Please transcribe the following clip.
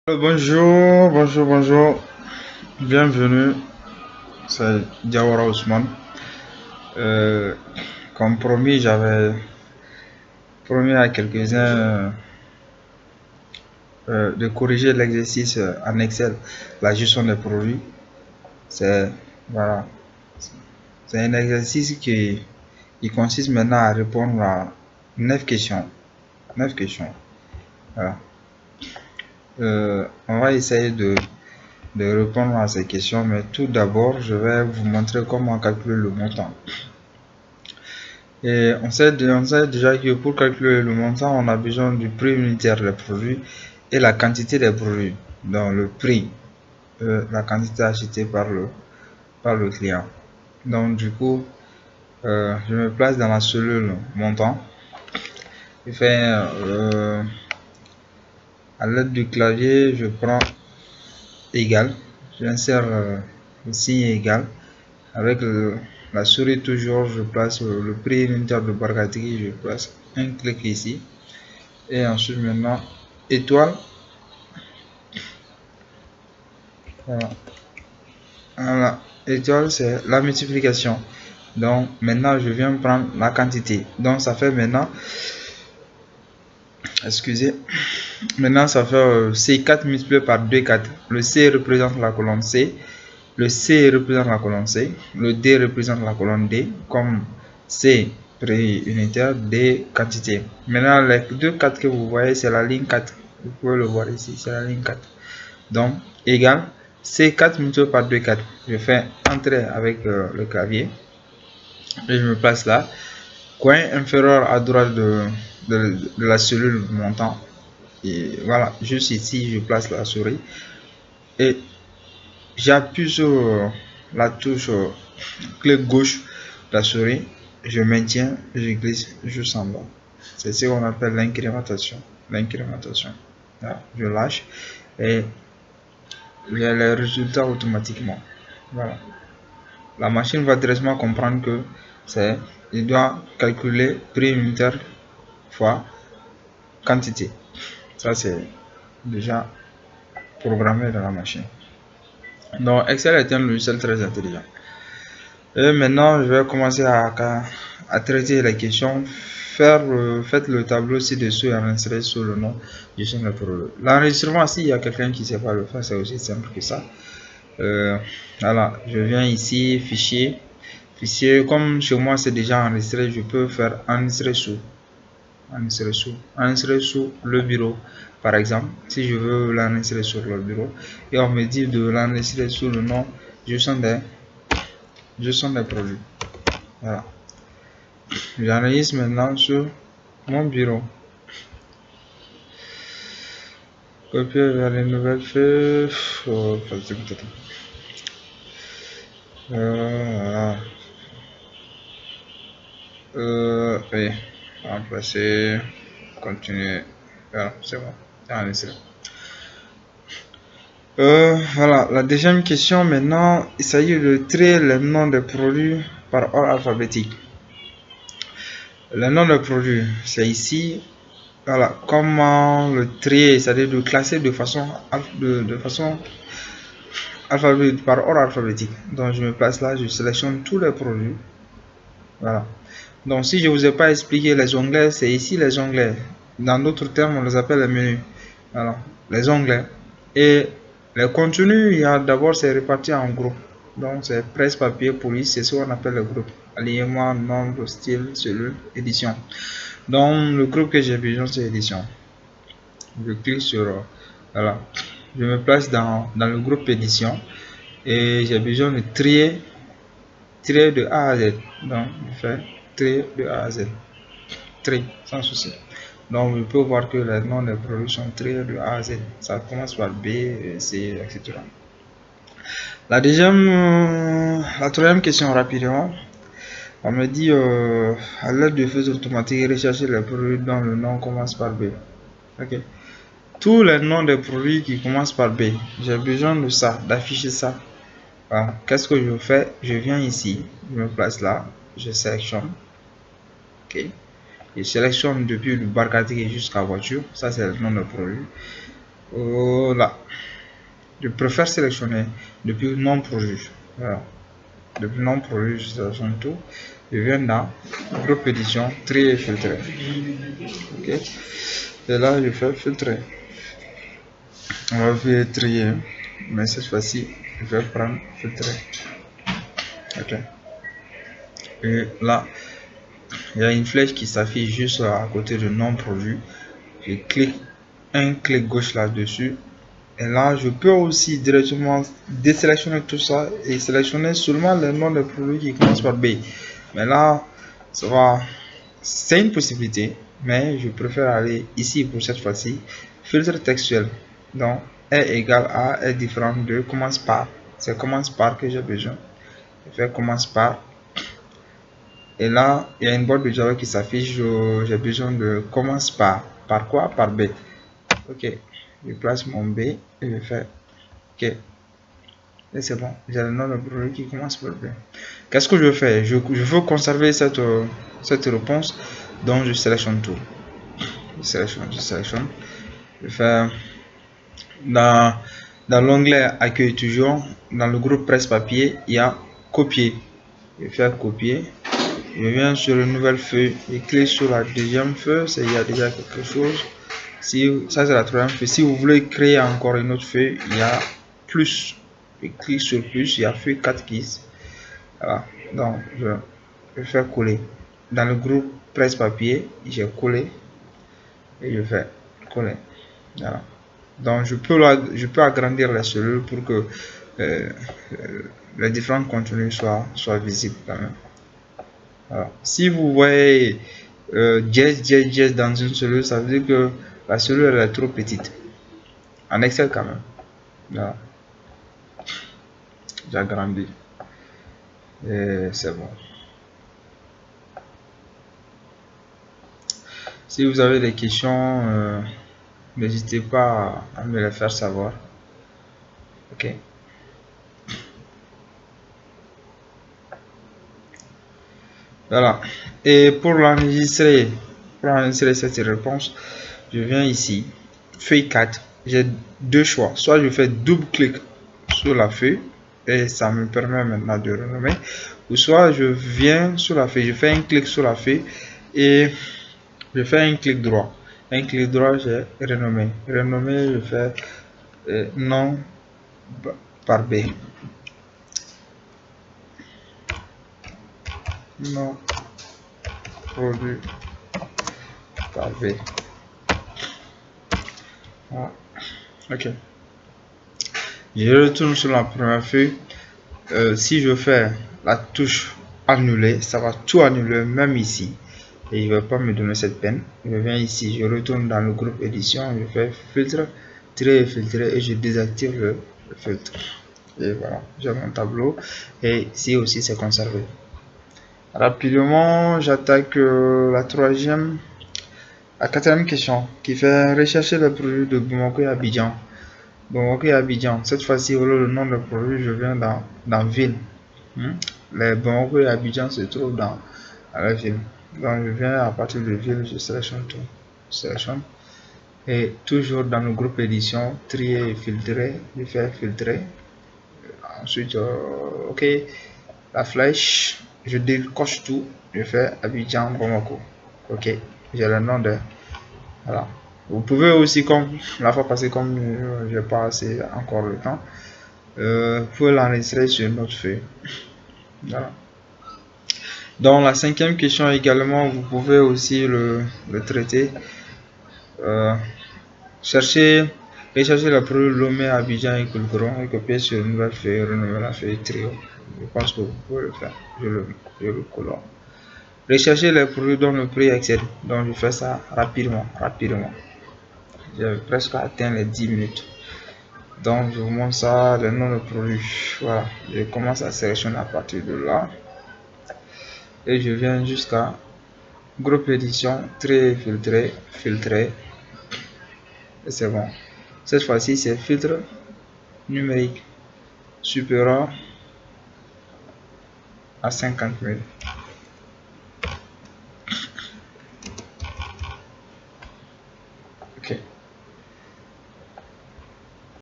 Bonjour. Bienvenue, c'est Diawara Ousmane. Comme promis, j'avais promis à quelques-uns de corriger l'exercice en Excel, la gestion des produits. C'est voilà, c'est un exercice qui consiste maintenant à répondre à 9 questions. 9 questions. Voilà. On va essayer de répondre à ces questions, mais tout d'abord, je vais vous montrer comment calculer le montant. Et on sait déjà que pour calculer le montant, on a besoin du prix unitaire des produits et la quantité des produits. Donc le prix, la quantité achetée par le client. Donc du coup, je me place dans la cellule montant. Je fais à l'aide du clavier, je prends égal. J'insère le signe égal. Avec la souris toujours, je place le prix unitaire de Bargatigi, je place un clic ici. Et ensuite maintenant, étoile. Voilà. Étoile, c'est la multiplication. Donc maintenant, je viens prendre la quantité. Donc ça fait maintenant, excusez, maintenant ça fait C4 multiplié par 2, 4. Le C représente la colonne C. Le C représente la colonne C. Le D représente la colonne D. Comme C, prix unitaire, D, quantité. Maintenant, les deux 4 que vous voyez, c'est la ligne 4. Vous pouvez le voir ici, c'est la ligne 4. Donc, égal C4 multiplié par 2, 4. Je fais entrer avec le clavier. Et je me place là. Coin inférieur à droite de la cellule montant. Et voilà, juste ici, je place la souris. Et j'appuie sur la touche clic gauche de la souris. Je maintiens, je glisse juste en bas. C'est ce qu'on appelle l'incrémentation. Je lâche et il y a les résultats automatiquement. Voilà. La machine va directement comprendre que il doit calculer prix unitaire fois quantité. Ça, c'est déjà programmé dans la machine. Donc, Excel est un logiciel très intelligent. Et maintenant, je vais commencer à traiter les questions. Faites le tableau ci-dessous et enregistrer sur le nom du chaîne de produit. L'enregistrement, s'il y a quelqu'un qui ne sait pas le faire, c'est aussi simple que ça. Voilà, je viens ici, fichier. Comme chez moi c'est déjà enregistré, je peux faire enregistrer sous le bureau, par exemple. Si je veux l'enregistrer sur le bureau et on me dit de l'enregistrer sous le nom gestion des produits. Voilà, j'enregistre maintenant sur mon bureau. Copier vers les nouvelles feuilles. Oui, remplacer, continuer. Voilà, c'est bon, enregistré. Voilà, la deuxième question maintenant, il s'agit de trier les noms des produits par ordre alphabétique. Le nom des produits, c'est ici. Voilà, comment le trier, c'est-à-dire de classer de façon alphabétique, par ordre alphabétique. Donc je me place là, je sélectionne tous les produits. Voilà. Donc si je ne vous ai pas expliqué les onglets, c'est ici les onglets. Dans d'autres termes, on les appelle les menus. Voilà, les onglets. Et les contenus, il y a d'abord, c'est réparti en groupes. Donc c'est presse, papier, police, c'est ce qu'on appelle le groupe. Alignement, nombre, style, cellule, édition. Donc le groupe que j'ai besoin, c'est édition. Je clique sur voilà. Je me place dans le groupe édition et j'ai besoin de trier de A à Z. Donc je fais trier de A à Z. Tri, sans souci. Donc, je peux voir que les noms des produits sont triés de A à Z. Ça commence par B, C, etc. La troisième question rapidement. On me dit à l'aide de feuilles automatiques, rechercher les produits dont le nom commence par B. Ok. Tous les noms des produits qui commencent par B, j'ai besoin de ça, d'afficher ça. Voilà. Qu'est-ce que je fais? Je viens ici, je me place là, je sélectionne. Ok. Je sélectionne depuis le Bargatigi jusqu'à voiture, ça c'est le nom de produit. Voilà. Je préfère sélectionner depuis non produit. Voilà. Depuis non produit, je sélectionne tout. Je viens dans groupe édition, trier et filtrer. Ok. Et là, je fais filtrer. On va faire trier, mais cette fois-ci, je vais prendre filtrer. Ok. Et là, il y a une flèche qui s'affiche juste à côté de non produit. Je clique un clic gauche là-dessus. Et là, je peux aussi directement désélectionner tout ça et sélectionner seulement les noms des produits qui commencent par B. Mais là, c'est une possibilité, mais je préfère aller ici pour cette fois-ci. Filtre textuel. Donc, est égal à est différent de commence par. C'est commence par que j'ai besoin. Je fais commence par. Et là, il y a une boîte de Java qui s'affiche. J'ai besoin de commence par. Par quoi? Par B. Ok. Je place mon B et je fais OK. Et c'est bon. J'ai le nom de produit qui commence par B. Qu'est-ce que je fais? Je veux conserver cette réponse. Donc, je sélectionne tout. Je sélectionne. Je fais dans l'onglet accueil toujours, dans le groupe presse papier, il y a copier. Je fais copier. Je viens sur une nouvelle feuille et clique sur la deuxième feuille. Il y a déjà quelque chose. Si ça c'est la troisième feuille. Si vous voulez créer encore une autre feuille, il y a plus. Je clique sur plus. Il y a feuille 4 keys. Voilà. Donc je fais coller. Dans le groupe presse papier, j'ai collé et je fais coller. Voilà. Donc je peux agrandir la cellule pour que les différents contenus soient visibles quand même. Voilà. Si vous voyez jazz dans une cellule, ça veut dire que la cellule elle est trop petite. En Excel quand même. Voilà. J'agrandis. Et c'est bon. Si vous avez des questions, n'hésitez pas à me les faire savoir. Ok. Voilà. Et pour enregistrer cette réponse, je viens ici, feuille 4. J'ai deux choix. Soit je fais double clic sur la feuille et ça me permet maintenant de renommer. Ou soit je viens sur la feuille, je fais un clic sur la feuille et je fais un clic droit. Un clic droit, j'ai renommé. Renommé, je fais nom par B. Nom produit par B. Voilà. Ok. Je retourne sur la première feuille. Si je fais la touche annuler, ça va tout annuler, même ici. Et il ne va pas me donner cette peine. Je viens ici, je retourne dans le groupe édition, je fais filtre, tirer et filtrer et je désactive le filtre. Et voilà, j'ai mon tableau. Et ici aussi, c'est conservé. Rapidement, j'attaque la quatrième question qui fait rechercher le produit de Bamako et Abidjan. Bamako et Abidjan. Cette fois-ci, au lieu le nom de produit, je viens dans ville. Les Bamako et Abidjan se trouvent dans la ville. Donc, je viens à partir de ville, je sélectionne tout. Je sélectionne. Et toujours dans le groupe édition, trier et filtrer. Je fais filtrer. Ensuite, OK. La flèche, je décoche tout. Je fais Abidjan, Bamako. OK. J'ai le nom de. Voilà. Vous pouvez aussi, comme la fois passée, comme je n'ai pas assez encore le temps, vous pouvez l'enregistrer sur notre feuille. Voilà. Dans la cinquième question également, vous pouvez aussi le traiter. Rechercher la produit Lomé, Abidjan et Kulkuron et copier sur une nouvelle feuille, renommer la feuille trio. Je pense que vous pouvez le faire. Je le colore. Rechercher les produits dont le prix excède. Donc je fais ça rapidement. J'ai presque atteint les 10 minutes. Donc je vous montre ça, le nom de produit. Voilà. Je commence à sélectionner à partir de là. Et je viens jusqu'à groupe édition, trier, filtrer. Et c'est bon. Cette fois-ci, c'est filtre numérique supérieur à 50 000.